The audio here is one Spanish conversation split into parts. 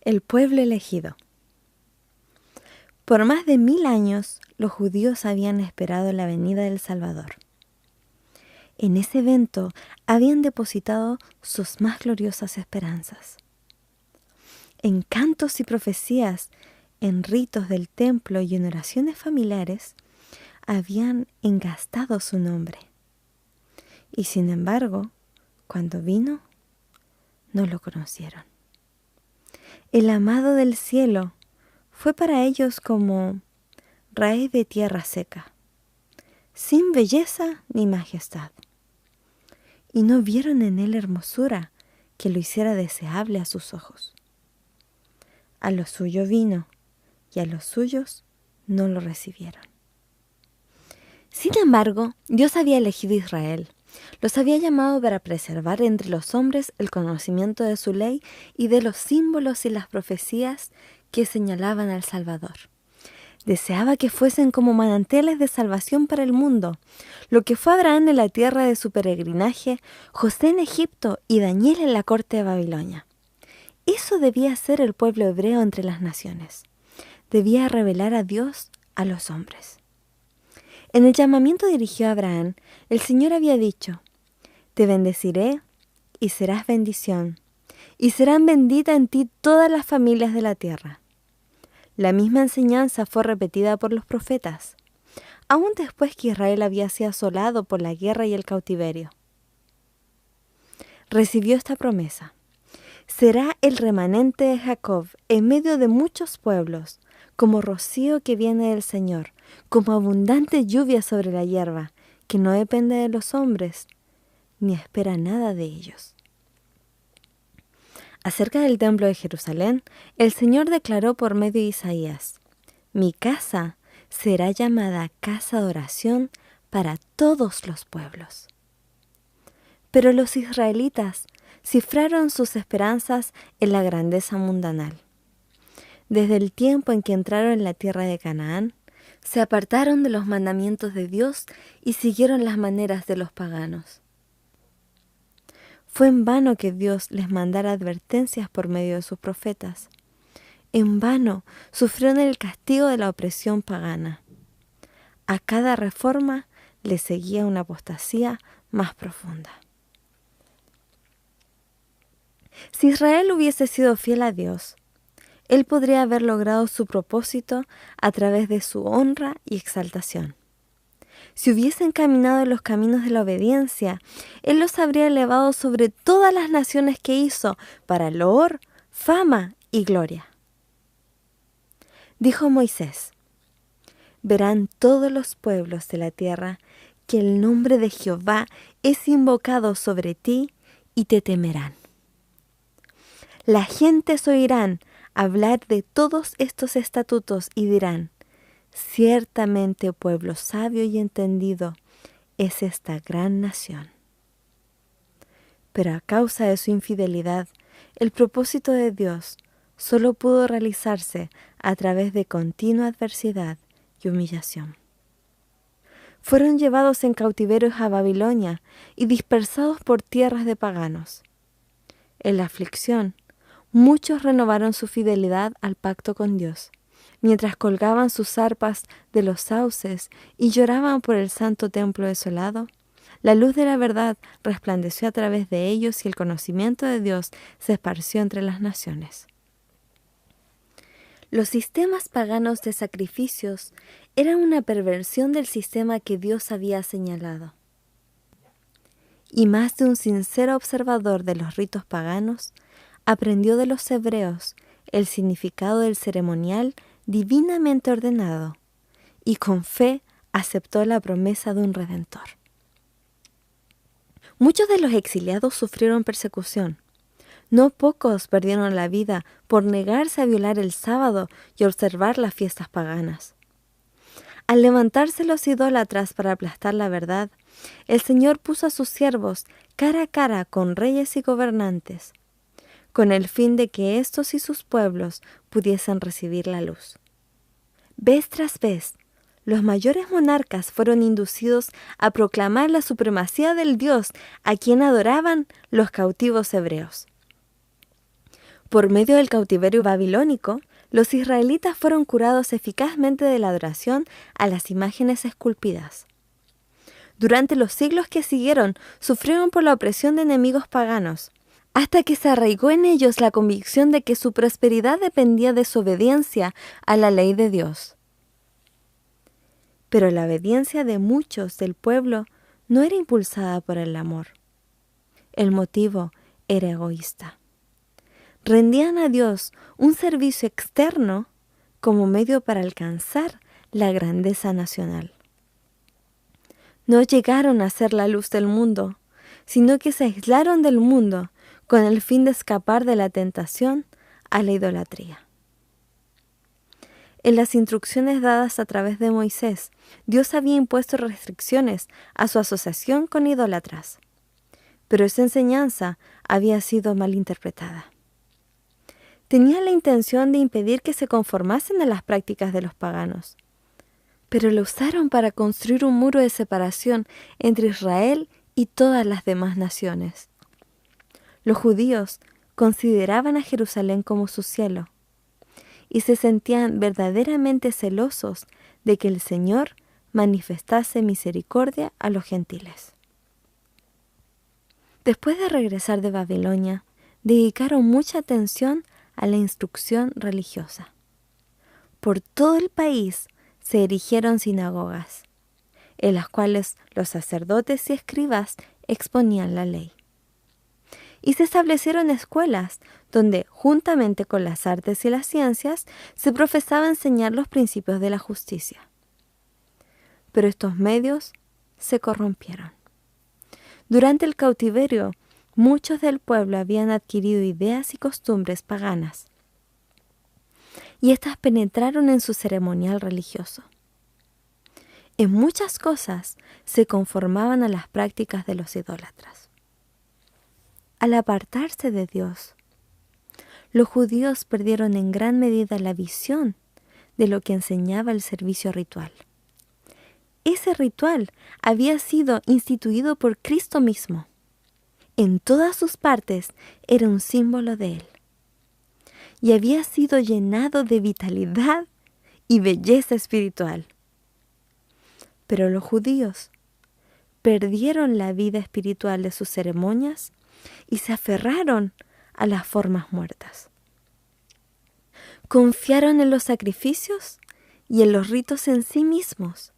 El pueblo elegido. Por más de 1000 años, los judíos habían esperado la venida del Salvador. En ese evento habían depositado sus más gloriosas esperanzas. En cantos y profecías, en ritos del templo y en oraciones familiares, habían engastado su nombre. Y sin embargo, cuando vino, no lo conocieron. El amado del cielo fue para ellos como raíz de tierra seca, sin belleza ni majestad. Y no vieron en él hermosura que lo hiciera deseable a sus ojos. A lo suyo vino, y a los suyos no lo recibieron. Sin embargo, Dios había elegido a Israel. Los había llamado para preservar entre los hombres el conocimiento de su ley y de los símbolos y las profecías que señalaban al Salvador. Deseaba que fuesen como manantiales de salvación para el mundo, lo que fue Abraham en la tierra de su peregrinaje, José en Egipto y Daniel en la corte de Babilonia. Eso debía ser el pueblo hebreo entre las naciones. Debía revelar a Dios a los hombres. En el llamamiento dirigido a Abraham, el Señor había dicho: «Te bendeciré y serás bendición, y serán benditas en ti todas las familias de la tierra». La misma enseñanza fue repetida por los profetas, aún después que Israel había sido asolado por la guerra y el cautiverio. Recibió esta promesa: «Será el remanente de Jacob en medio de muchos pueblos, como rocío que viene del Señor, como abundante lluvia sobre la hierba, que no depende de los hombres, ni espera nada de ellos». Acerca del templo de Jerusalén, el Señor declaró por medio de Isaías: «Mi casa será llamada casa de oración para todos los pueblos». Pero los israelitas cifraron sus esperanzas en la grandeza mundanal. Desde el tiempo en que entraron en la tierra de Canaán, se apartaron de los mandamientos de Dios y siguieron las maneras de los paganos. Fue en vano que Dios les mandara advertencias por medio de sus profetas. En vano sufrieron el castigo de la opresión pagana. A cada reforma le seguía una apostasía más profunda. Si Israel hubiese sido fiel a Dios, Él podría haber logrado su propósito a través de su honra y exaltación. Si hubiesen caminado en los caminos de la obediencia, Él los habría elevado sobre todas las naciones que hizo para loor, fama y gloria. Dijo Moisés: «Verán todos los pueblos de la tierra que el nombre de Jehová es invocado sobre ti y te temerán. Las gentes oirán hablar de todos estos estatutos y dirán: ciertamente pueblo sabio y entendido es esta gran nación». Pero a causa de su infidelidad, el propósito de Dios solo pudo realizarse a través de continua adversidad y humillación. Fueron llevados en cautiverio a Babilonia y dispersados por tierras de paganos. En la aflicción, muchos renovaron su fidelidad al pacto con Dios, mientras colgaban sus arpas de los sauces y lloraban por el santo templo desolado. La luz de la verdad resplandeció a través de ellos y el conocimiento de Dios se esparció entre las naciones. Los sistemas paganos de sacrificios eran una perversión del sistema que Dios había señalado. Y más de un sincero observador de los ritos paganos aprendió de los hebreos el significado del ceremonial divinamente ordenado y con fe aceptó la promesa de un Redentor. Muchos de los exiliados sufrieron persecución. No pocos perdieron la vida por negarse a violar el sábado y observar las fiestas paganas. Al levantarse los idólatras para aplastar la verdad, el Señor puso a sus siervos cara a cara con reyes y gobernantes, con el fin de que éstos y sus pueblos pudiesen recibir la luz. Vez tras vez, los mayores monarcas fueron inducidos a proclamar la supremacía del Dios a quien adoraban los cautivos hebreos. Por medio del cautiverio babilónico, los israelitas fueron curados eficazmente de la adoración a las imágenes esculpidas. Durante los siglos que siguieron, sufrieron por la opresión de enemigos paganos, hasta que se arraigó en ellos la convicción de que su prosperidad dependía de su obediencia a la ley de Dios. Pero la obediencia de muchos del pueblo no era impulsada por el amor. El motivo era egoísta. Rendían a Dios un servicio externo como medio para alcanzar la grandeza nacional. No llegaron a ser la luz del mundo, sino que se aislaron del mundo con el fin de escapar de la tentación a la idolatría. En las instrucciones dadas a través de Moisés, Dios había impuesto restricciones a su asociación con idólatras, pero esa enseñanza había sido malinterpretada. Tenía la intención de impedir que se conformasen a las prácticas de los paganos, pero lo usaron para construir un muro de separación entre Israel y todas las demás naciones. Los judíos consideraban a Jerusalén como su cielo y se sentían verdaderamente celosos de que el Señor manifestase misericordia a los gentiles. Después de regresar de Babilonia, dedicaron mucha atención a la instrucción religiosa. Por todo el país se erigieron sinagogas, en las cuales los sacerdotes y escribas exponían la ley. Y se establecieron escuelas donde, juntamente con las artes y las ciencias, se profesaba enseñar los principios de la justicia. Pero estos medios se corrompieron. Durante el cautiverio, muchos del pueblo habían adquirido ideas y costumbres paganas, y éstas penetraron en su ceremonial religioso. En muchas cosas se conformaban a las prácticas de los idólatras. Al apartarse de Dios, los judíos perdieron en gran medida la visión de lo que enseñaba el servicio ritual. Ese ritual había sido instituido por Cristo mismo. En todas sus partes era un símbolo de Él, y había sido llenado de vitalidad y belleza espiritual. Pero los judíos perdieron la vida espiritual de sus ceremonias y se aferraron a las formas muertas. Confiaron en los sacrificios y en los ritos en sí mismos,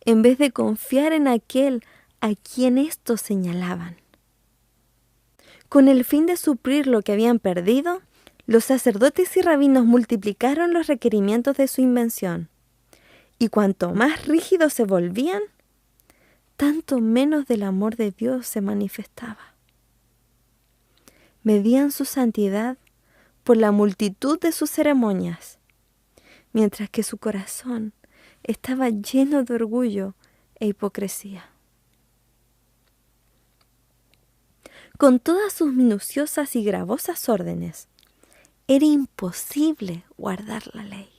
en vez de confiar en aquel a quien estos señalaban. Con el fin de suplir lo que habían perdido, los sacerdotes y rabinos multiplicaron los requerimientos de su invención, y cuanto más rígidos se volvían, tanto menos del amor de Dios se manifestaba. Medían su santidad por la multitud de sus ceremonias, mientras que su corazón estaba lleno de orgullo e hipocresía. Con todas sus minuciosas y gravosas órdenes, era imposible guardar la ley.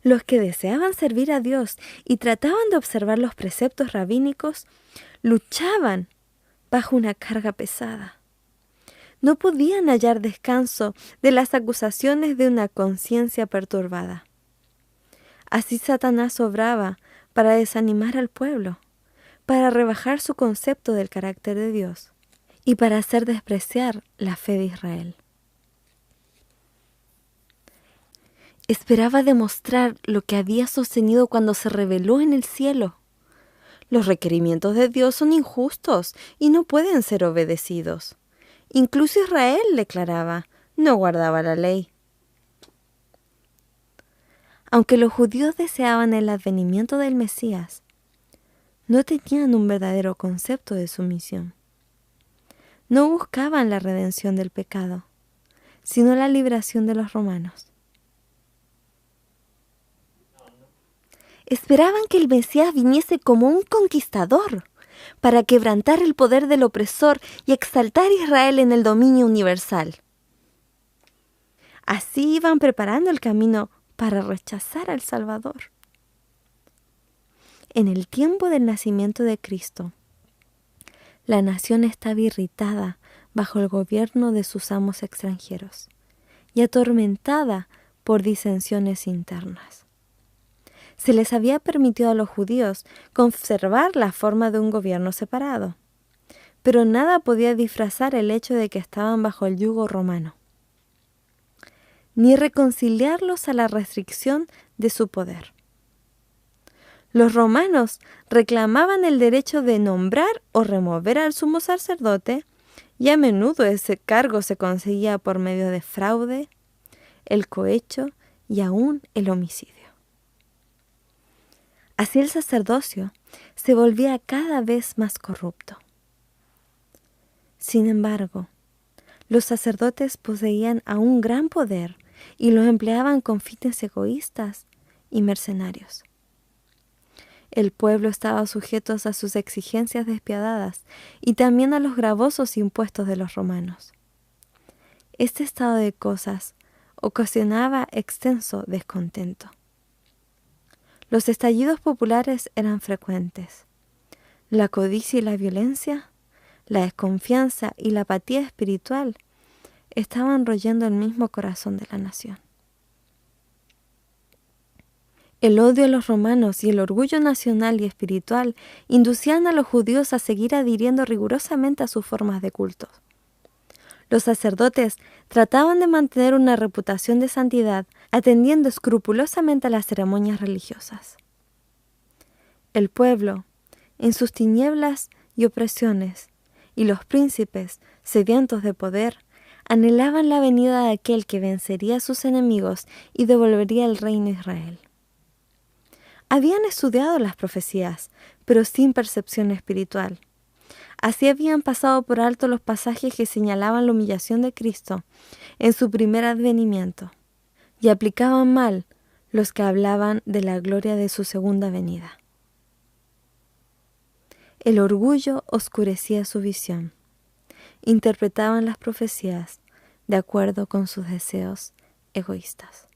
Los que deseaban servir a Dios y trataban de observar los preceptos rabínicos luchaban bajo una carga pesada. No podían hallar descanso de las acusaciones de una conciencia perturbada. Así Satanás obraba para desanimar al pueblo, para rebajar su concepto del carácter de Dios y para hacer despreciar la fe de Israel. Esperaba demostrar lo que había sostenido cuando se reveló en el cielo. Los requerimientos de Dios son injustos y no pueden ser obedecidos. Incluso Israel, declaraba, no guardaba la ley. Aunque los judíos deseaban el advenimiento del Mesías, no tenían un verdadero concepto de su misión. No buscaban la redención del pecado, sino la liberación de los romanos. Esperaban que el Mesías viniese como un conquistador, para quebrantar el poder del opresor y exaltar a Israel en el dominio universal. Así iban preparando el camino para rechazar al Salvador. En el tiempo del nacimiento de Cristo, la nación estaba irritada bajo el gobierno de sus amos extranjeros y atormentada por disensiones internas. Se les había permitido a los judíos conservar la forma de un gobierno separado, pero nada podía disfrazar el hecho de que estaban bajo el yugo romano, ni reconciliarlos a la restricción de su poder. Los romanos reclamaban el derecho de nombrar o remover al sumo sacerdote, y a menudo ese cargo se conseguía por medio de fraude, el cohecho y aún el homicidio. Así el sacerdocio se volvía cada vez más corrupto. Sin embargo, los sacerdotes poseían aún gran poder y lo empleaban con fines egoístas y mercenarios. El pueblo estaba sujeto a sus exigencias despiadadas y también a los gravosos impuestos de los romanos. Este estado de cosas ocasionaba extenso descontento. Los estallidos populares eran frecuentes. La codicia y la violencia, la desconfianza y la apatía espiritual estaban royendo el mismo corazón de la nación. El odio a los romanos y el orgullo nacional y espiritual inducían a los judíos a seguir adhiriendo rigurosamente a sus formas de culto. Los sacerdotes trataban de mantener una reputación de santidad, atendiendo escrupulosamente a las ceremonias religiosas. El pueblo, en sus tinieblas y opresiones, y los príncipes, sedientos de poder, anhelaban la venida de aquel que vencería a sus enemigos y devolvería el reino a Israel. Habían estudiado las profecías, pero sin percepción espiritual. Así habían pasado por alto los pasajes que señalaban la humillación de Cristo en su primer advenimiento, y aplicaban mal los que hablaban de la gloria de su segunda venida. El orgullo oscurecía su visión. Interpretaban las profecías de acuerdo con sus deseos egoístas.